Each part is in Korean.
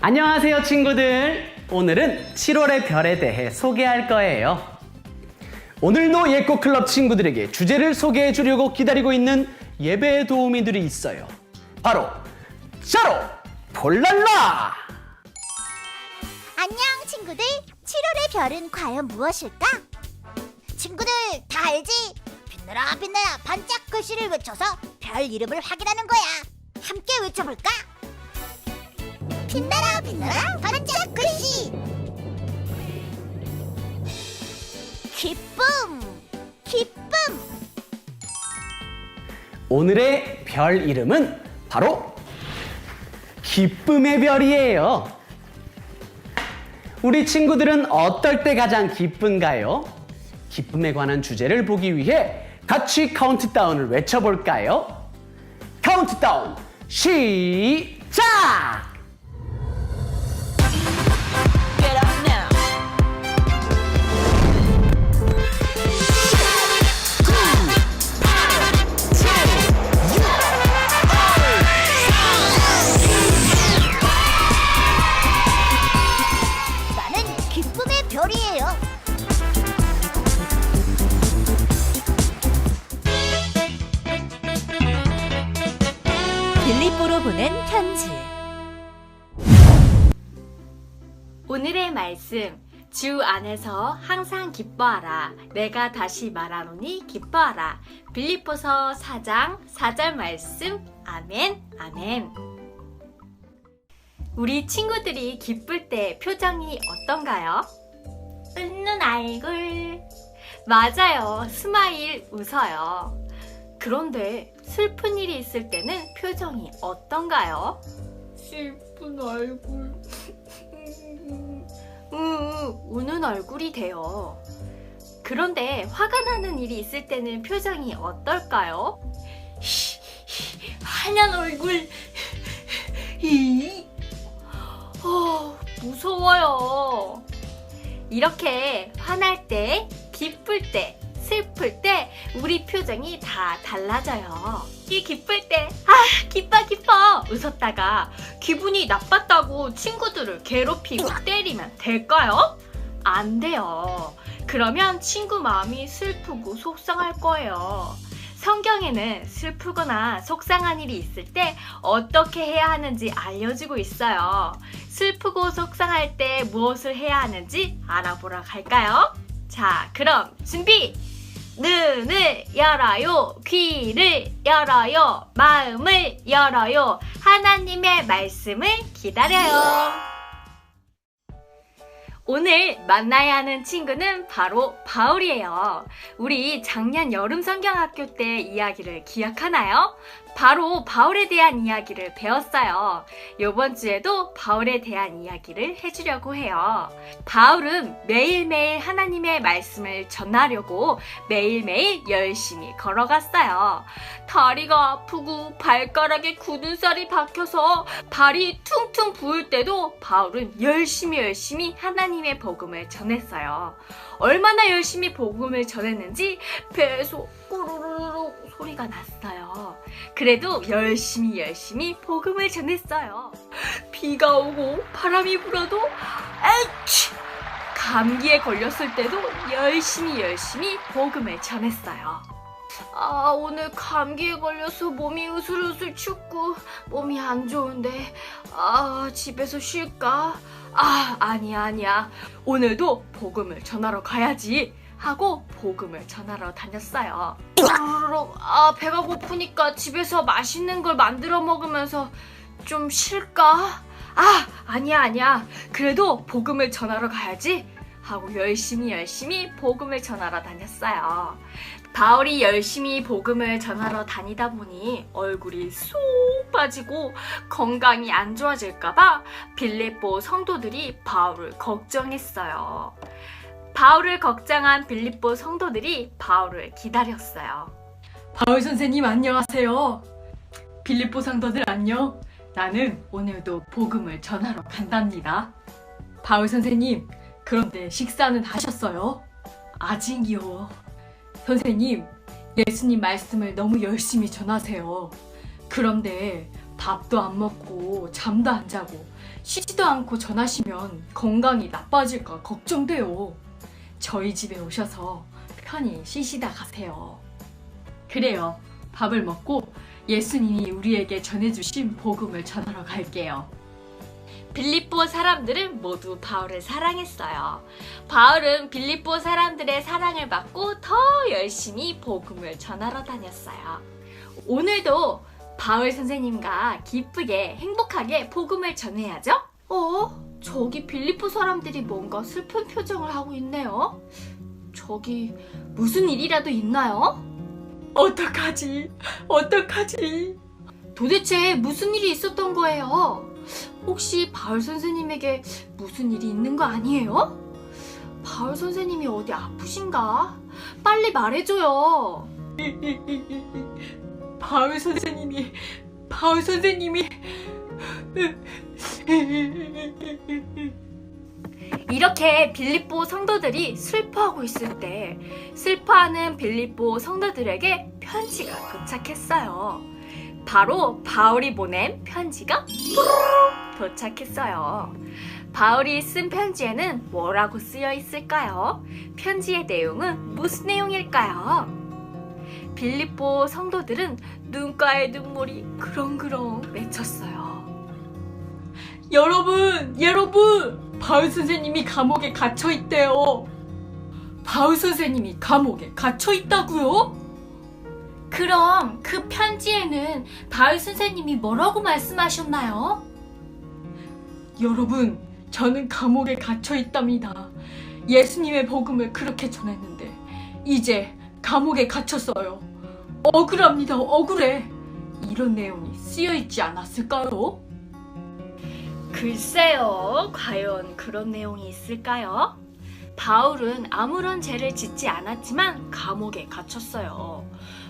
안녕하세요 친구들. 오늘은 7월의 별에 대해 소개할 거예요. 오늘도 예꼬클럽 친구들에게 주제를 소개해 주려고 기다리고 있는 예배 도우미들이 있어요. 바로 샤로 폴랄라. 안녕 친구들, 7월의 별은 과연 무엇일까? 친구들 다 알지? 빛나라 빛나라 반짝 글씨를 외쳐서 별 이름을 확인하는 거야. 함께 외쳐볼까? 빛나라 빛나라 반짝 글씨. 기쁨 기쁨. 오늘의 별 이름은 바로 기쁨의 별이에요. 우리 친구들은 어떨 때 가장 기쁜가요? 기쁨에 관한 주제를 보기 위해 같이 카운트다운을 외쳐볼까요? 카운트다운 시작! 나는 기쁨의 별이에요. 빌립보로 보낸 편지. 오늘의 말씀, 주 안에서 항상 기뻐하라. 내가 다시 말하노니 기뻐하라. 빌립보서 4장 4절 말씀. 아멘, 아멘. 우리 친구들이 기쁠 때 표정이 어떤가요? 웃는 얼굴. 맞아요. 스마일, 웃어요. 그런데 슬픈 일이 있을 때는 표정이 어떤가요? 슬픈 얼굴. 우는 얼굴이 돼요. 그런데 화가 나는 일이 있을 때는 표정이 어떨까요? 하얀 얼굴. 무서워요. 이렇게 화날 때, 기쁠 때, 슬플 때 우리 표정이 다 달라져요. 이 기쁠 때 기뻐 웃었다가 기분이 나빴다고 친구들을 괴롭히고 때리면 될까요? 안 돼요. 그러면 친구 마음이 슬프고 속상할 거예요. 성경에는 슬프거나 속상한 일이 있을 때 어떻게 해야 하는지 알려주고 있어요. 슬프고 속상할 때 무엇을 해야 하는지 알아보러 갈까요? 자, 그럼 준비! 눈을 열어요. 귀를 열어요. 마음을 열어요. 하나님의 말씀을 기다려요. 오늘 만나야 하는 친구는 바로 바울이에요. 우리 작년 여름 성경학교 때 이야기를 기억하나요? 바로 바울에 대한 이야기를 배웠어요. 이번 주에도 바울에 대한 이야기를 해주려고 해요. 바울은 매일매일 하나님의 말씀을 전하려고 매일매일 열심히 걸어갔어요. 다리가 아프고 발가락에 굳은 살이 박혀서 발이 퉁퉁 부을 때도 바울은 열심히 하나님의 복음을 전했어요. 얼마나 열심히 복음을 전했는지 배에서 꼬르르르 소리가 났어요. 그래도 열심히 복음을 전했어요. 비가 오고 바람이 불어도 에이치! 감기에 걸렸을 때도 열심히 복음을 전했어요. 오늘 감기에 걸려서 몸이 으슬으슬 춥고 몸이 안 좋은데 집에서 쉴까? 아니야. 오늘도 복음을 전하러 가야지 하고 복음을 전하러 다녔어요. 배가 고프니까 집에서 맛있는 걸 만들어 먹으면서 좀 쉴까? 아니야. 그래도 복음을 전하러 가야지 하고 열심히 복음을 전하러 다녔어요. 바울이 열심히 복음을 전하러 다니다 보니 얼굴이 쏙 빠지고 건강이 안 좋아질까봐 빌립보 성도들이 바울을 걱정했어요. 바울을 걱정한 빌립보 성도들이 바울을 기다렸어요. 바울 선생님 안녕하세요. 빌립보 성도들 안녕. 나는 오늘도 복음을 전하러 간답니다. 바울 선생님, 그런데 식사는 하셨어요? 아직이요. 선생님, 예수님 말씀을 너무 열심히 전하세요. 그런데 밥도 안 먹고 잠도 안 자고 쉬지도 않고 전하시면 건강이 나빠질까 걱정돼요. 저희 집에 오셔서 편히 쉬시다 가세요. 그래요. 밥을 먹고 예수님이 우리에게 전해주신 복음을 전하러 갈게요. 빌립보 사람들은 모두 바울을 사랑했어요. 바울은 빌립보 사람들의 사랑을 받고 더 열심히 복음을 전하러 다녔어요. 오늘도 바울 선생님과 기쁘게 행복하게 복음을 전해야죠? 저기 빌립보 사람들이 뭔가 슬픈 표정을 하고 있네요. 저기 무슨 일이라도 있나요? 어떡하지? 도대체 무슨 일이 있었던 거예요? 혹시 바울 선생님에게 무슨 일이 있는 거 아니에요? 바울 선생님이 어디 아프신가? 빨리 말해줘요. 바울 선생님이 이렇게 빌립보 성도들이 슬퍼하고 있을 때 슬퍼하는 빌립보 성도들에게 편지가 도착했어요. 바로 바울이 보낸 편지가 도착했어요. 바울이 쓴 편지에는 뭐라고 쓰여 있을까요? 편지의 내용은 무슨 내용일까요? 빌립보 성도들은 눈가에 눈물이 그렁그렁 맺혔어요. 여러분! 바울 선생님이 감옥에 갇혀 있대요. 바울 선생님이 감옥에 갇혀 있다고요? 그럼 그 편지에는 바울 선생님이 뭐라고 말씀하셨나요? 여러분, 저는 감옥에 갇혀 있답니다. 예수님의 복음을 그렇게 전했는데 이제 감옥에 갇혔어요. 억울합니다. 억울해. 이런 내용이 쓰여 있지 않았을까요? 글쎄요, 과연 그런 내용이 있을까요? 바울은 아무런 죄를 짓지 않았지만 감옥에 갇혔어요.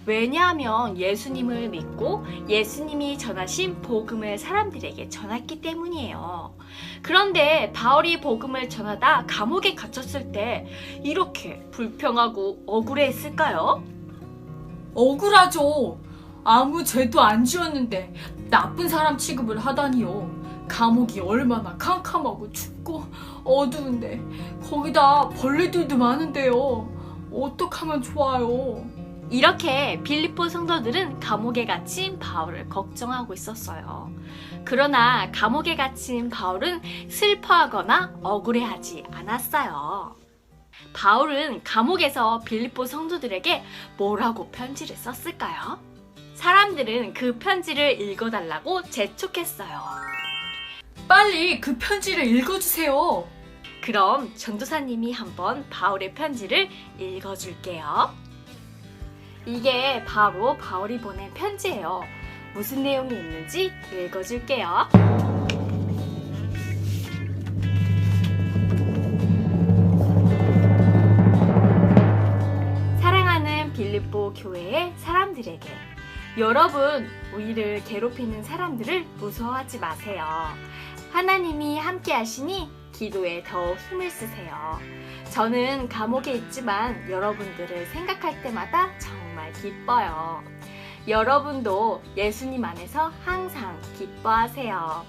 왜냐하면 예수님을 믿고 예수님이 전하신 복음을 사람들에게 전했기 때문이에요. 그런데 바울이 복음을 전하다 감옥에 갇혔을 때 이렇게 불평하고 억울해했을까요? 억울하죠. 아무 죄도 안 지었는데 나쁜 사람 취급을 하다니요. 감옥이 얼마나 캄캄하고 춥고 어두운데 거기다 벌레들도 많은데요. 어떡하면 좋아요. 이렇게 빌립보 성도들은 감옥에 갇힌 바울을 걱정하고 있었어요. 그러나 감옥에 갇힌 바울은 슬퍼하거나 억울해하지 않았어요. 바울은 감옥에서 빌립보 성도들에게 뭐라고 편지를 썼을까요? 사람들은 그 편지를 읽어달라고 재촉했어요. 빨리 그 편지를 읽어주세요. 그럼 전도사님이 한번 바울의 편지를 읽어줄게요. 이게 바로 바울이 보낸 편지예요. 무슨 내용이 있는지 읽어줄게요. 사랑하는 빌립보 교회의 사람들에게, 여러분, 우리를 괴롭히는 사람들을 무서워하지 마세요. 하나님이 함께 하시니 기도에 더욱 힘을 쓰세요. 저는 감옥에 있지만 여러분들을 생각할 때마다 정말 기뻐요. 여러분도 예수님 안에서 항상 기뻐하세요.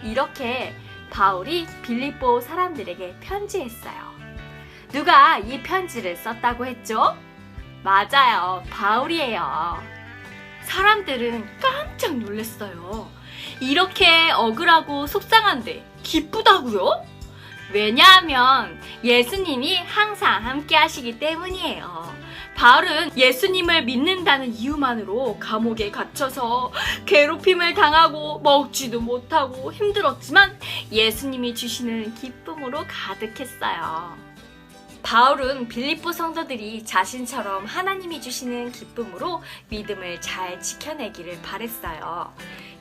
이렇게 바울이 빌립보 사람들에게 편지했어요. 누가 이 편지를 썼다고 했죠? 맞아요, 바울이에요. 사람들은 깜짝 놀랐어요. 이렇게 억울하고 속상한데 기쁘다고요? 왜냐하면 예수님이 항상 함께 하시기 때문이에요. 바울은 예수님을 믿는다는 이유만으로 감옥에 갇혀서 괴롭힘을 당하고 먹지도 못하고 힘들었지만 예수님이 주시는 기쁨으로 가득했어요. 바울은 빌립보 성도들이 자신처럼 하나님이 주시는 기쁨으로 믿음을 잘 지켜내기를 바랬어요.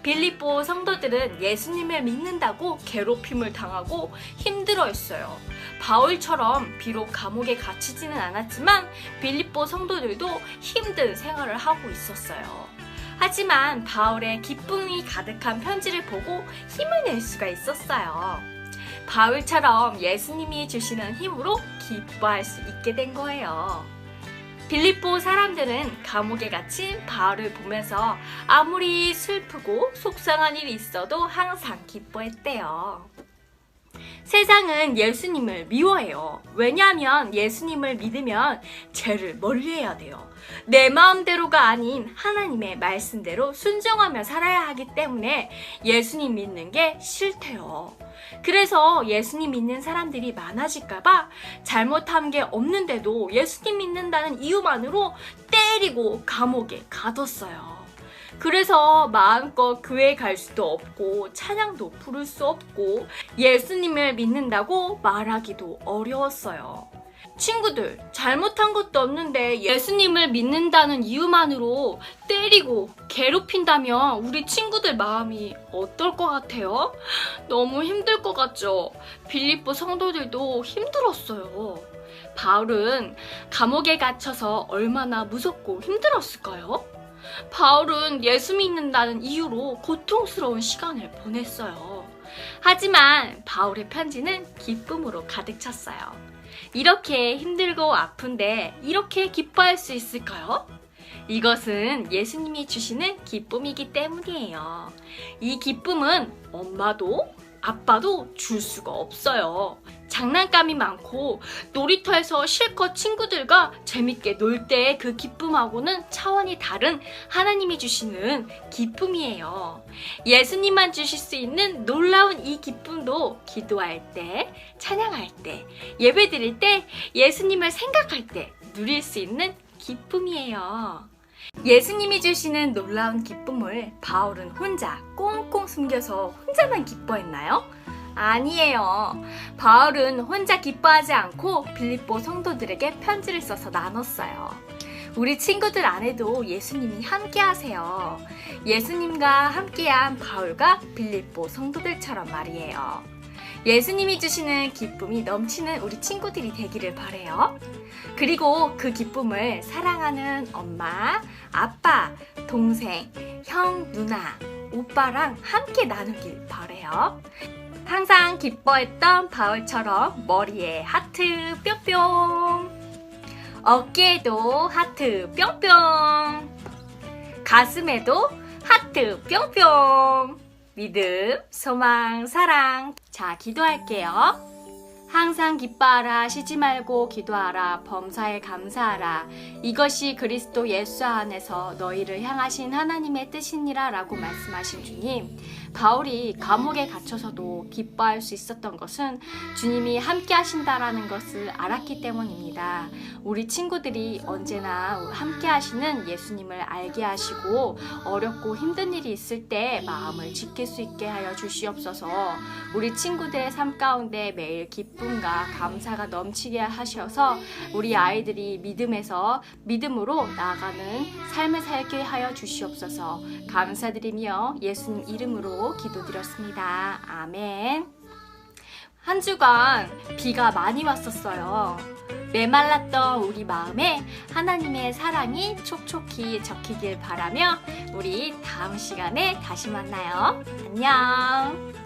빌립보 성도들은 예수님을 믿는다고 괴롭힘을 당하고 힘들어했어요. 바울처럼 비록 감옥에 갇히지는 않았지만 빌립보 성도들도 힘든 생활을 하고 있었어요. 하지만 바울의 기쁨이 가득한 편지를 보고 힘을 낼 수가 있었어요. 바울처럼 예수님이 주시는 힘으로 기뻐할 수 있게 된 거예요. 빌립보 사람들은 감옥에 갇힌 바울을 보면서 아무리 슬프고 속상한 일이 있어도 항상 기뻐했대요. 세상은 예수님을 미워해요. 왜냐하면 예수님을 믿으면 죄를 멀리해야 돼요. 내 마음대로가 아닌 하나님의 말씀대로 순종하며 살아야 하기 때문에 예수님 믿는 게 싫대요. 그래서 예수님 믿는 사람들이 많아질까봐 잘못한 게 없는데도 예수님 믿는다는 이유만으로 때리고 감옥에 가뒀어요. 그래서 마음껏 교회 갈 수도 없고 찬양도 부를 수 없고 예수님을 믿는다고 말하기도 어려웠어요. 친구들, 잘못한 것도 없는데 예수님을 믿는다는 이유만으로 때리고 괴롭힌다면 우리 친구들 마음이 어떨 것 같아요? 너무 힘들 것 같죠? 빌립보 성도들도 힘들었어요. 바울은 감옥에 갇혀서 얼마나 무섭고 힘들었을까요? 바울은 예수 믿는다는 이유로 고통스러운 시간을 보냈어요. 하지만 바울의 편지는 기쁨으로 가득 찼어요. 이렇게 힘들고 아픈데 이렇게 기뻐할 수 있을까요? 이것은 예수님이 주시는 기쁨이기 때문이에요. 이 기쁨은 엄마도 아빠도 줄 수가 없어요. 장난감이 많고 놀이터에서 실컷 친구들과 재밌게 놀 때의 그 기쁨하고는 차원이 다른 하나님이 주시는 기쁨이에요. 예수님만 주실 수 있는 놀라운 이 기쁨도 기도할 때, 찬양할 때, 예배 드릴 때, 예수님을 생각할 때 누릴 수 있는 기쁨이에요. 예수님이 주시는 놀라운 기쁨을 바울은 혼자 꽁꽁 숨겨서 혼자만 기뻐했나요? 아니에요. 바울은 혼자 기뻐하지 않고 빌립보 성도들에게 편지를 써서 나눴어요. 우리 친구들 안에도 예수님이 함께 하세요. 예수님과 함께한 바울과 빌립보 성도들처럼 말이에요. 예수님이 주시는 기쁨이 넘치는 우리 친구들이 되기를 바래요. 그리고 그 기쁨을 사랑하는 엄마, 아빠, 동생, 형, 누나, 오빠랑 함께 나누길 바래요. 항상 기뻐했던 바울처럼 머리에 하트 뿅뿅, 어깨에도 하트 뿅뿅, 가슴에도 하트 뿅뿅. 믿음, 소망, 사랑. 자, 기도할게요. 항상 기뻐하라, 쉬지 말고 기도하라, 범사에 감사하라. 이것이 그리스도 예수 안에서 너희를 향하신 하나님의 뜻이니라 라고 말씀하신 주님. 바울이 감옥에 갇혀서도 기뻐할 수 있었던 것은 주님이 함께 하신다라는 것을 알았기 때문입니다. 우리 친구들이 언제나 함께 하시는 예수님을 알게 하시고 어렵고 힘든 일이 있을 때 마음을 지킬 수 있게 하여 주시옵소서. 우리 친구들의 삶 가운데 매일 기쁨과 감사가 넘치게 하셔서 우리 아이들이 믿음으로 나아가는 삶을 살게 하여 주시옵소서. 감사드리며 예수님 이름으로 기도드렸습니다. 아멘. 한 주간 비가 많이 왔었어요. 메말랐던 우리 마음에 하나님의 사랑이 촉촉히 적히길 바라며 우리 다음 시간에 다시 만나요. 안녕.